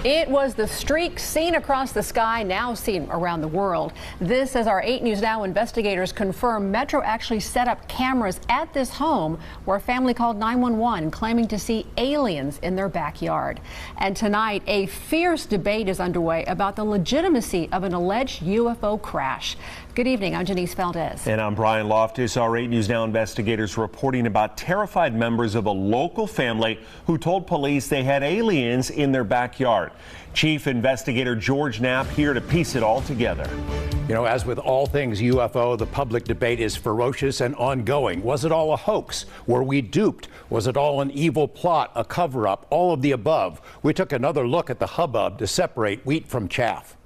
It was the streak seen across the sky, now seen around the world. This as our 8 News Now investigators confirm Metro actually set up cameras at this home where a family called 911 claiming to see aliens in their backyard. And tonight, a fierce debate is underway about the legitimacy of an alleged UFO crash. Good evening, I'm Janice Valdez. And I'm Brian Loftus. Our 8 News Now investigators reporting about terrified members of a local family who told police they had aliens in their backyard. Chief Investigator George Knapp here to piece it all together. You know, as with all things UFO, the public debate is ferocious and ongoing. Was it all a hoax? Were we duped? Was it all an evil plot, a cover-up, all of the above? We took another look at the hubbub to separate wheat from chaff.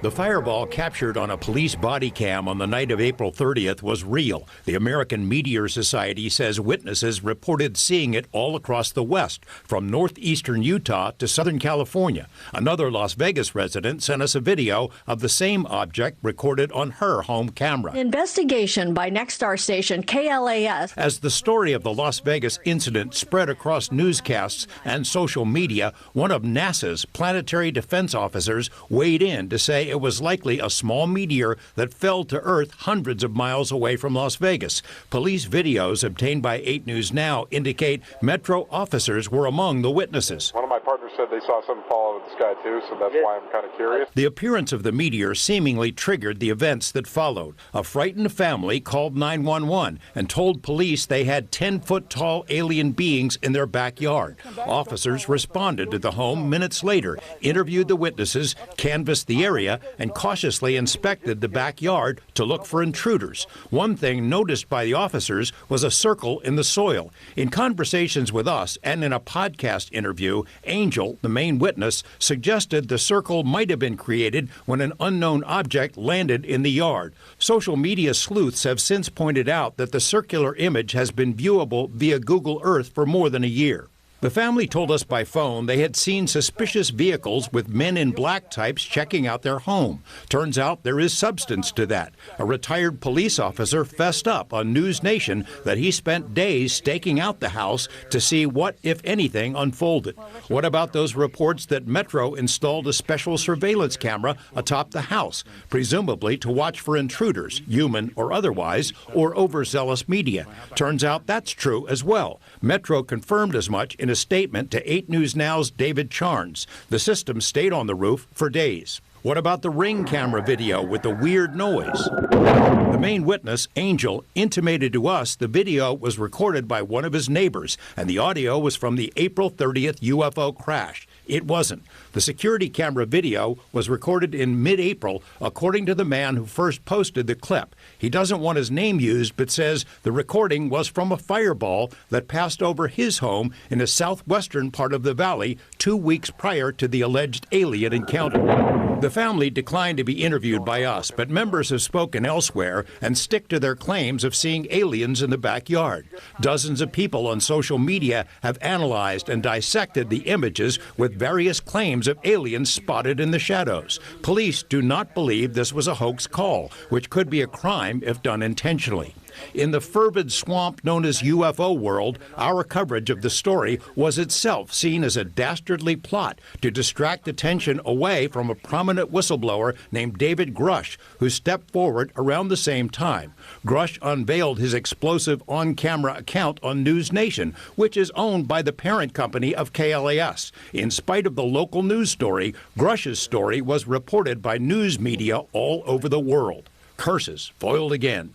The fireball captured on a police body cam on the night of April 30th was real. The American Meteor Society says witnesses reported seeing it all across the West, from northeastern Utah to Southern California. Another Las Vegas resident sent us a video of the same object recorded on her home camera. Investigation by Nexstar station KLAS. As the story of the Las Vegas incident spread across newscasts and social media, one of NASA's planetary defense officers weighed in to say it was likely a small meteor that fell to Earth hundreds of miles away from Las Vegas. Police videos obtained by 8 News Now indicate Metro officers were among the witnesses. One of my partners said they saw something fall out of the sky too, so that's why I'm kind of curious. The appearance of the meteor seemingly triggered the events that followed. A frightened family called 911 and told police they had 10-foot-tall alien beings in their backyard. Officers responded to the home minutes later, interviewed the witnesses, canvassed the area, and cautiously inspected the backyard to look for intruders. One thing noticed by the officers was a circle in the soil. In conversations with us and in a podcast interview, Angel, the main witness, suggested the circle might have been created when an unknown object landed in the yard. Social media sleuths have since pointed out that the circular image has been viewable via Google Earth for more than a year. The family told us by phone they had seen suspicious vehicles with men in black types checking out their home. Turns out there is substance to that. A retired police officer fessed up on News Nation that he spent days staking out the house to see what, if anything, unfolded. What about those reports that Metro installed a special surveillance camera atop the house, presumably to watch for intruders, human or otherwise, or overzealous media? Turns out that's true as well. Metro confirmed as much in a statement to 8 News Now's David Charnes. The system stayed on the roof for days. What about the Ring camera video with the weird noise? The main witness, Angel, intimated to us the video was recorded by one of his neighbors, and the audio was from the April 30th UFO crash. It wasn't. The security camera video was recorded in mid-April, according to the man who first posted the clip. He doesn't want his name used, but says the recording was from a fireball that passed over his home in the southwestern part of the valley 2 weeks prior to the alleged alien encounter. The family declined to be interviewed by us, but members have spoken elsewhere and stick to their claims of seeing aliens in the backyard. Dozens of people on social media have analyzed and dissected the images with various claims of aliens spotted in the shadows. Police do not believe this was a hoax call, which could be a crime if done intentionally. In the fervid swamp known as UFO world, our coverage of the story was itself seen as a dastardly plot to distract attention away from a prominent whistleblower named David Grush, who stepped forward around the same time. Grush unveiled his explosive on-camera account on News Nation, which is owned by the parent company of KLAS. In spite of the local news story, Grush's story was reported by news media all over the world. Curses foiled again.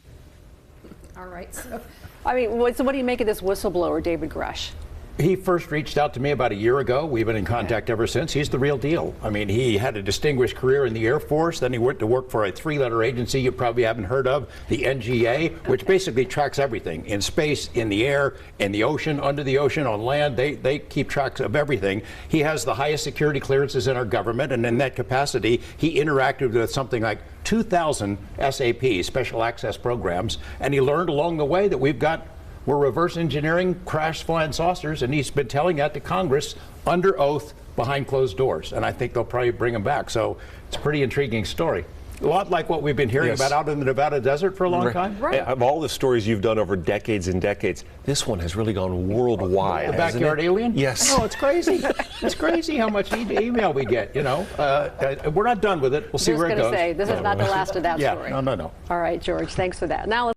All right. So what do you make of this whistleblower, David Grush? He first reached out to me about a year ago. We've been in contact ever since. He's the real deal. I mean, he had a distinguished career in the Air Force. Then he went to work for a 3-letter agency you probably haven't heard of, the NGA, which basically tracks everything in space, in the air, in the ocean, under the ocean, on land. They keep track of everything. He has the highest security clearances in our government, and in that capacity, he interacted with something like 2,000 SAP, special access programs, and he learned along the way that we're reverse engineering crash flying saucers, and he's been telling that to Congress under oath behind closed doors, and I think they'll probably bring him back. So it's a pretty intriguing story. A lot like what we've been hearing about out in the Nevada desert for a long time. Right. Of all the stories you've done over decades and decades, this one has really gone worldwide. The backyard alien? Yes. Oh, it's crazy. It's crazy how much email we get, you know. We're not done with it. We'll see where it goes. This is not the last of that story. No. All right, George, thanks for that. Now